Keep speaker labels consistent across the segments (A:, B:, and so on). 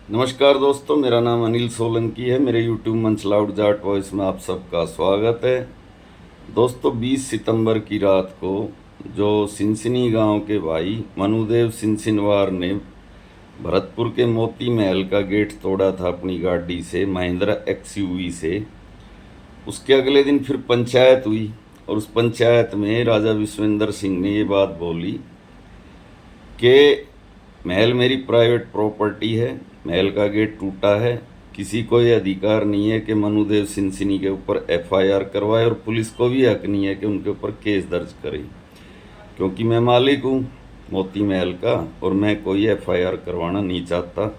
A: नमस्कार दोस्तों, मेरा नाम अनिल सोलंकी है। मेरे यूट्यूब मंच लाउड जाट वॉइस में आप सबका स्वागत है। दोस्तों, 20 सितंबर की रात को जो सिनसिनी गांव के भाई मनुदेव सिनसिनवार ने भरतपुर के मोती महल का गेट तोड़ा था अपनी गाड़ी से, महिंद्रा एक्सयूवी से, उसके अगले दिन फिर पंचायत हुई और उस पंचायत में राजा विश्वेंद्र सिंह ने ये बात बोली कि महल मेरी प्राइवेट प्रॉपर्टी है, महल का गेट टूटा है, किसी को ये अधिकार नहीं है कि मनुदेव सिनसिनी के ऊपर एफआईआर करवाए और पुलिस को भी हक नहीं है कि उनके ऊपर केस दर्ज करे, क्योंकि मैं मालिक हूँ मोती महल का और मैं कोई एफआईआर करवाना नहीं चाहता।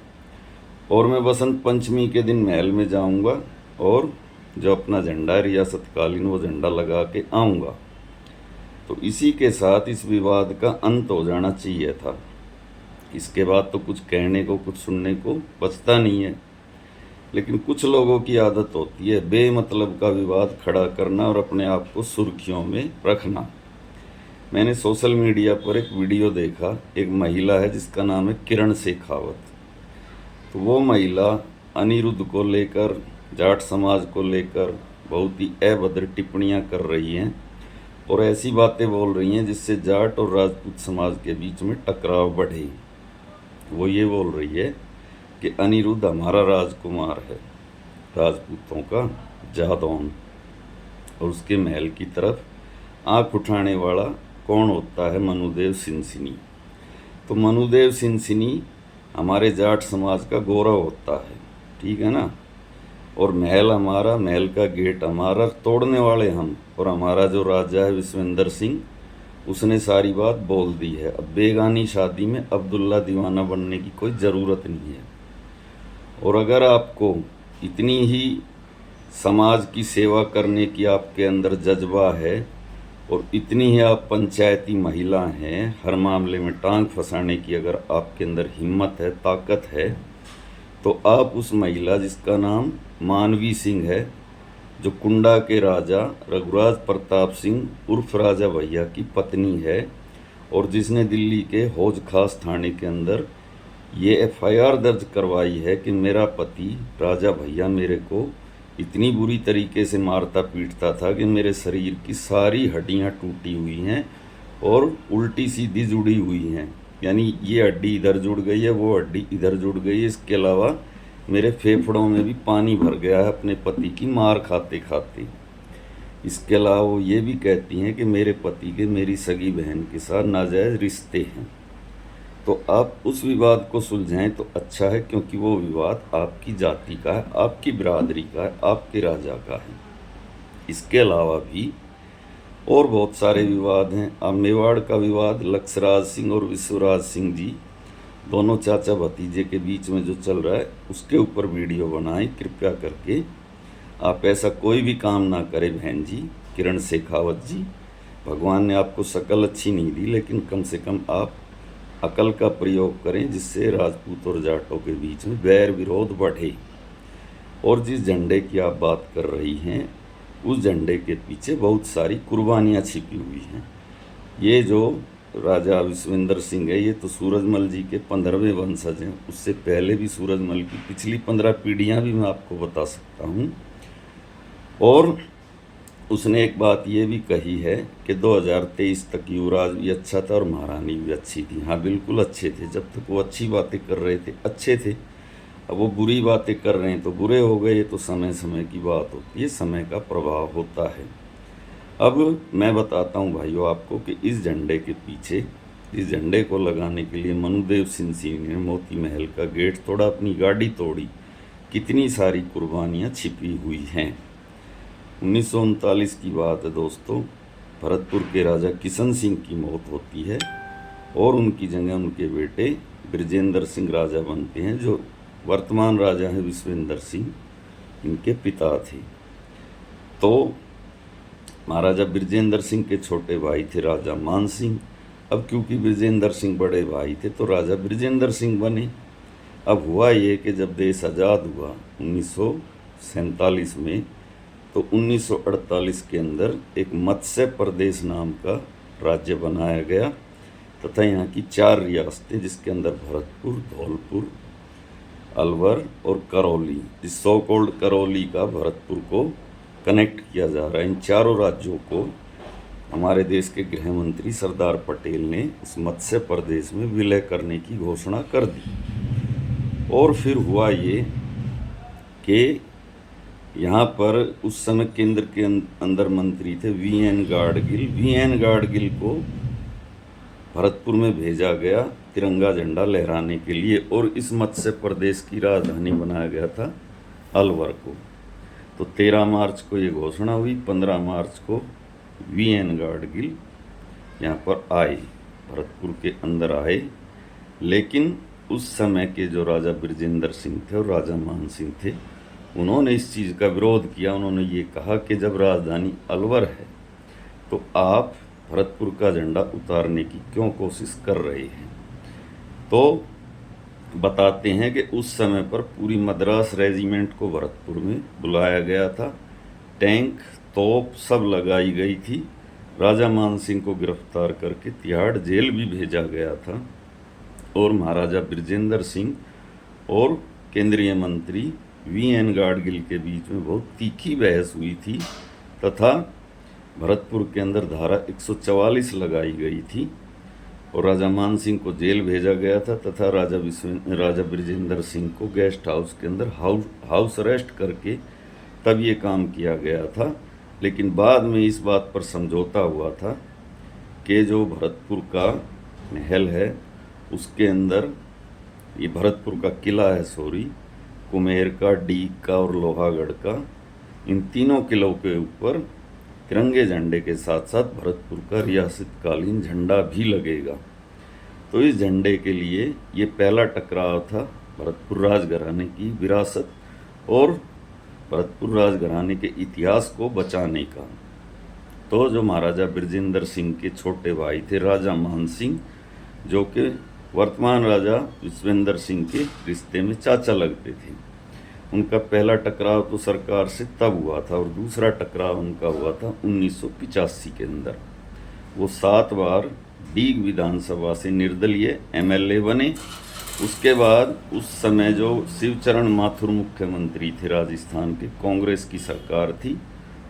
A: और मैं बसंत पंचमी के दिन महल में जाऊँगा और जो अपना झंडा है रियासतकालीन वो झंडा लगा के आऊँगा। तो इसी के साथ इस विवाद का अंत हो जाना चाहिए था। इसके बाद तो कुछ कहने को, कुछ सुनने को बचता नहीं है। लेकिन कुछ लोगों की आदत होती है बेमतलब का विवाद खड़ा करना और अपने आप को सुर्खियों में रखना। मैंने सोशल मीडिया पर एक वीडियो देखा, एक महिला है जिसका नाम है किरण शेखावत। तो वो महिला अनिरुद्ध को लेकर, जाट समाज को लेकर बहुत ही अभद्र टिप्पणियां कर रही हैं और ऐसी बातें बोल रही हैं जिससे जाट और राजपूत समाज के बीच में टकराव बढ़े। वो ये बोल रही है कि अनिरुद्ध हमारा राजकुमार है, राजपूतों का जादौन, और उसके महल की तरफ आंख उठाने वाला कौन होता है? मनुदेव सिनसिनी। तो मनुदेव सिनसिनी हमारे जाट समाज का गौरव होता है, ठीक है ना। और महल हमारा, महल का गेट हमारा, तोड़ने वाले हम। और हमारा जो राजा है विश्वेंद्र सिंह, उसने सारी बात बोल दी है। अब बेगानी शादी में अब्दुल्ला दीवाना बनने की कोई ज़रूरत नहीं है। और अगर आपको इतनी ही समाज की सेवा करने की आपके अंदर जज्बा है और इतनी ही आप पंचायती महिला हैं, हर मामले में टांग फंसाने की अगर आपके अंदर हिम्मत है, ताकत है, तो आप उस महिला जिसका नाम मानवी सिंह है, जो कुंडा के राजा रघुराज प्रताप सिंह उर्फ राजा भैया की पत्नी है और जिसने दिल्ली के हौज खास थाने के अंदर ये एफआईआर दर्ज करवाई है कि मेरा पति राजा भैया मेरे को इतनी बुरी तरीके से मारता पीटता था कि मेरे शरीर की सारी हड्डियां टूटी हुई हैं और उल्टी सीधी जुड़ी हुई हैं। यानी ये हड्डी इधर जुड़ गई है, वो हड्डी इधर जुड़ गई है। इसके अलावा मेरे फेफड़ों में भी पानी भर गया है अपने पति की मार खाते खाते। इसके अलावा वो ये भी कहती हैं कि मेरे पति के मेरी सगी बहन के साथ नाजायज़ रिश्ते हैं। तो आप उस विवाद को सुलझाएं तो अच्छा है, क्योंकि वो विवाद आपकी जाति का है, आपकी बिरादरी का है, आपके राजा का है। इसके अलावा भी और बहुत सारे विवाद हैं। अब मेवाड़ का विवाद लक्ष्यराज सिंह और विश्वराज सिंह जी, दोनों चाचा भतीजे के बीच में जो चल रहा है, उसके ऊपर वीडियो बनाएं कृपया करके। आप ऐसा कोई भी काम ना करें बहन जी, किरण शेखावत जी। भगवान ने आपको शकल अच्छी नहीं दी, लेकिन कम से कम आप अकल का प्रयोग करें, जिससे राजपूत और जाटों के बीच में वैर विरोध बढ़े। और जिस झंडे की आप बात कर रही हैं, उस झंडे के पीछे बहुत सारी कुर्बानियाँ छिपी हुई हैं। ये जो राजा विश्वेंद्र सिंह है, ये तो सूरजमल जी के 15वें वंशज हैं। उससे पहले भी सूरजमल की पिछली 15 पीढ़ियाँ भी मैं आपको बता सकता हूँ। और उसने एक बात ये भी कही है कि 2023 तक युवराज भी अच्छा था और महारानी भी अच्छी थी। हाँ, बिल्कुल अच्छे थे। जब तक वो अच्छी बातें कर रहे थे अच्छे थे। अब वो बुरी बातें कर रहे हैं तो बुरे हो गए। ये तो समय समय की बात होती है, समय का प्रभाव होता है। अब मैं बताता हूँ भाइयों आपको कि इस झंडे के पीछे, इस झंडे को लगाने के लिए मनुदेव सिंह ने मोती महल का गेट तोड़ा, अपनी गाड़ी तोड़ी, कितनी सारी कुर्बानियाँ छिपी हुई हैं। 1939 की बात है दोस्तों। भरतपुर के राजा किशन सिंह की मौत होती है और उनकी जगह उनके बेटे बृजेंद्र सिंह राजा बनते हैं, जो वर्तमान राजा हैं विश्वेंद्र सिंह, इनके पिता थे। तो महाराजा बृजेंद्र सिंह के छोटे भाई थे राजा मान सिंह। अब क्योंकि बृजेंद्र सिंह बड़े भाई थे तो राजा बृजेंद्र सिंह बने। अब हुआ ये कि जब देश आज़ाद हुआ 1947 में, तो 1948 के अंदर एक मत्स्य प्रदेश नाम का राज्य बनाया गया तथा यहाँ की 4 रियासतें, जिसके अंदर भरतपुर, धौलपुर, अलवर और करौली, इस सो कॉल्ड करौली का भरतपुर को कनेक्ट किया जा रहा है। इन चारों राज्यों को हमारे देश के गृह मंत्री सरदार पटेल ने इस मत्स्य प्रदेश में विलय करने की घोषणा कर दी। और फिर हुआ ये कि यहाँ पर उस समय केंद्र के अंदर मंत्री थे वीएन गाडगिल। वीएन गाडगिल को भरतपुर में भेजा गया तिरंगा झंडा लहराने के लिए, और इस मत्स्य प्रदेश की राजधानी बनाया गया था अलवर को। तो 13 मार्च को ये घोषणा हुई। 15 मार्च को वीएन गाडगिल यहाँ पर आए, भरतपुर के अंदर आए। लेकिन उस समय के जो राजा बृजेंद्र सिंह थे और राजा मान सिंह थे, उन्होंने इस चीज़ का विरोध किया। उन्होंने ये कहा कि जब राजधानी अलवर है तो आप भरतपुर का झंडा उतारने की क्यों कोशिश कर रहे हैं। तो बताते हैं कि उस समय पर पूरी मद्रास रेजिमेंट को भरतपुर में बुलाया गया था, टैंक तोप सब लगाई गई थी। राजा मान सिंह को गिरफ्तार करके तिहाड़ जेल भी भेजा गया था, और महाराजा बृजेंद्र सिंह और केंद्रीय मंत्री वीएन गाडगिल के बीच में बहुत तीखी बहस हुई थी, तथा भरतपुर के अंदर धारा 144 लगाई गई थी, और राजा मान सिंह को जेल भेजा गया था, तथा राजा बृजेंद्र सिंह को गेस्ट हाउस के अंदर हाउस अरेस्ट करके तब ये काम किया गया था। लेकिन बाद में इस बात पर समझौता हुआ था कि जो भरतपुर का महल है उसके अंदर, ये भरतपुर का किला है कुम्हेर का, डीग का और लोहागढ़ का, इन तीनों किलों के ऊपर तिरंगे झंडे के साथ साथ भरतपुर का रियासतकालीन झंडा भी लगेगा। तो इस झंडे के लिए ये पहला टकराव था भरतपुर राजघराने की विरासत और भरतपुर राजघराने के इतिहास को बचाने का। तो जो महाराजा बृजेंद्र सिंह के छोटे भाई थे राजा मान सिंह, जो कि वर्तमान राजा विश्वेंद्र सिंह के रिश्ते में चाचा लगते थे, उनका पहला टकराव तो सरकार से तब हुआ था, और दूसरा टकराव उनका हुआ था 1985 के अंदर। वो 7 बार डीग विधानसभा से निर्दलीय एमएलए बने। उसके बाद उस समय जो शिवचरण माथुर मुख्यमंत्री थे राजस्थान के, कांग्रेस की सरकार थी,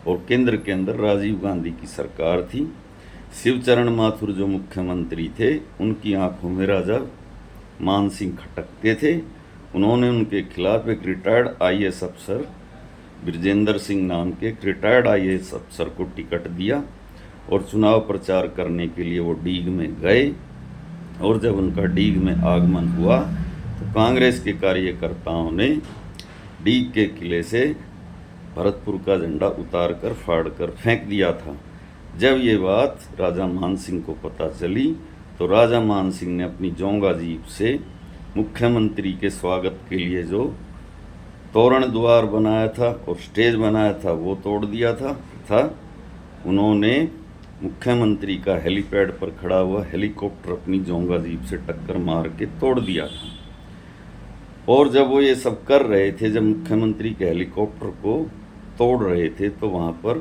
A: और केंद्र के अंदर राजीव गांधी की सरकार थी। शिवचरण माथुर जो मुख्यमंत्री थे, उनकी आंखों में राजा मान सिंह खटकते थे। उन्होंने उनके खिलाफ एक रिटायर्ड आईएएस अफसर बृजेंद्र सिंह नाम के एक रिटायर्ड आईएएस अफसर को टिकट दिया, और चुनाव प्रचार करने के लिए वो डीग में गए। और जब उनका डीग में आगमन हुआ तो कांग्रेस के कार्यकर्ताओं ने डीग के किले से भरतपुर का झंडा उतार कर फाड़ कर फेंक दिया था। जब ये बात राजा मान सिंह को पता चली तो राजा मान सिंह ने अपनी जोंगा जीप से मुख्यमंत्री के स्वागत के लिए जो तोरण द्वार बनाया था और स्टेज बनाया था वो तोड़ दिया था। उन्होंने मुख्यमंत्री का हेलीपैड पर खड़ा हुआ हेलीकॉप्टर अपनी जोंगा जीप से टक्कर मार के तोड़ दिया था। और जब वो ये सब कर रहे थे, जब मुख्यमंत्री के हेलीकॉप्टर को तोड़ रहे थे, तो वहाँ पर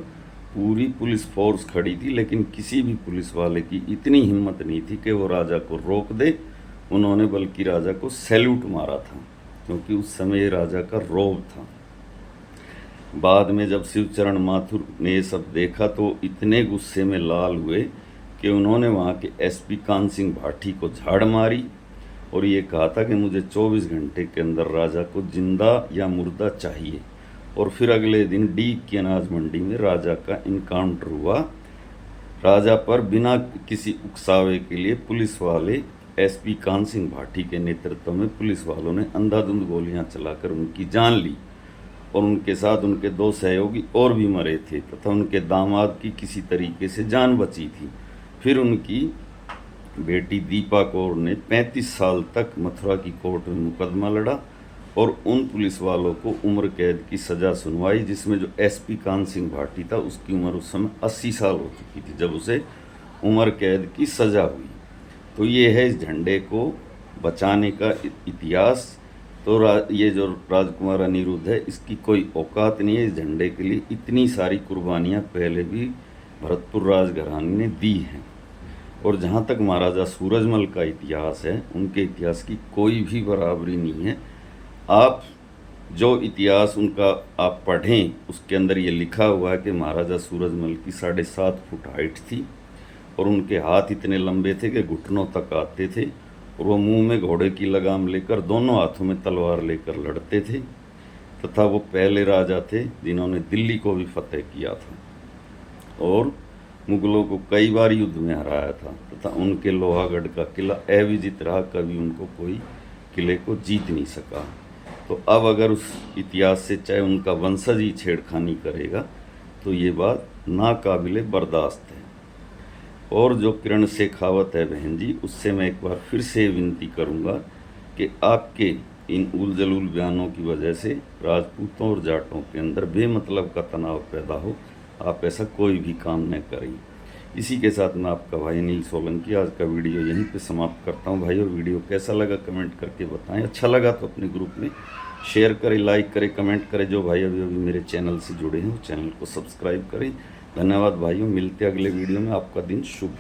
A: पूरी पुलिस फोर्स खड़ी थी, लेकिन किसी भी पुलिस वाले की इतनी हिम्मत नहीं थी कि वो राजा को रोक दे। उन्होंने बल्कि राजा को सैल्यूट मारा था, क्योंकि उस समय राजा का रौब था। बाद में जब शिवचरण माथुर ने ये सब देखा तो इतने गुस्से में लाल हुए कि उन्होंने वहाँ के एसपी कान सिंह भाटी को झाड़ मारी, और ये कहा था कि मुझे 24 घंटे के अंदर राजा को जिंदा या मुर्दा चाहिए। और फिर अगले दिन डीग की अनाज मंडी में राजा का इनकाउंटर हुआ। राजा पर बिना किसी उकसावे के लिए पुलिस वाले एसपी कान सिंह भाटी के नेतृत्व में पुलिस वालों ने अंधाधुंध गोलियां चलाकर उनकी जान ली, और उनके साथ उनके 2 सहयोगी और भी मरे थे, तथा उनके दामाद की किसी तरीके से जान बची थी। फिर उनकी बेटी दीपा कौर ने 35 साल तक मथुरा की कोर्ट में मुकदमा लड़ा, और उन पुलिस वालों को उम्र कैद की सज़ा सुनवाई, जिसमें जो एसपी कान सिंह भाटी था उसकी उम्र उस समय 80 साल हो चुकी थी जब उसे उम्र कैद की सज़ा हुई। तो ये है इस झंडे को बचाने का इतिहास। तो ये जो राजकुमार अनिरुद्ध है, इसकी कोई औकात नहीं है। इस झंडे के लिए इतनी सारी कुर्बानियाँ पहले भी भरतपुर राजघराने ने दी हैं। और जहाँ तक महाराजा सूरजमल का इतिहास है, उनके इतिहास की कोई भी बराबरी नहीं है। आप जो इतिहास उनका आप पढ़ें, उसके अंदर ये लिखा हुआ है कि महाराजा सूरजमल की 7.5 फुट हाइट थी और उनके हाथ इतने लंबे थे कि घुटनों तक आते थे, और वो मुंह में घोड़े की लगाम लेकर दोनों हाथों में तलवार लेकर लड़ते थे, तथा वो पहले राजा थे जिन्होंने दिल्ली को भी फतेह किया था और मुगलों को कई बार युद्ध में हराया था, तथा उनके लोहागढ़ का किला अविजित रहा, कभी उनको कोई किले को जीत नहीं सका। तो अब अगर उस इतिहास से चाहे उनका वंशज ही छेड़खानी करेगा तो ये बात नाकाबिले बर्दाश्त है। और जो किरण शेखावत है बहन जी, उससे मैं एक बार फिर से विनती करूंगा कि आपके इन उलझुल बयानों की वजह से राजपूतों और जाटों के अंदर बेमतलब का तनाव पैदा हो, आप ऐसा कोई भी काम न करें। इसी के साथ मैं आपका भाई अनिल सोलंकी आज का वीडियो यहीं पे समाप्त करता हूं। भाई और वीडियो कैसा लगा कमेंट करके बताएं, अच्छा लगा तो अपने ग्रुप में शेयर करें, लाइक करें, कमेंट करें। जो भाई अभी अभी मेरे चैनल से जुड़े हैं वो चैनल को सब्सक्राइब करें। धन्यवाद भाइयों, मिलते अगले वीडियो में। आपका दिन शुभ।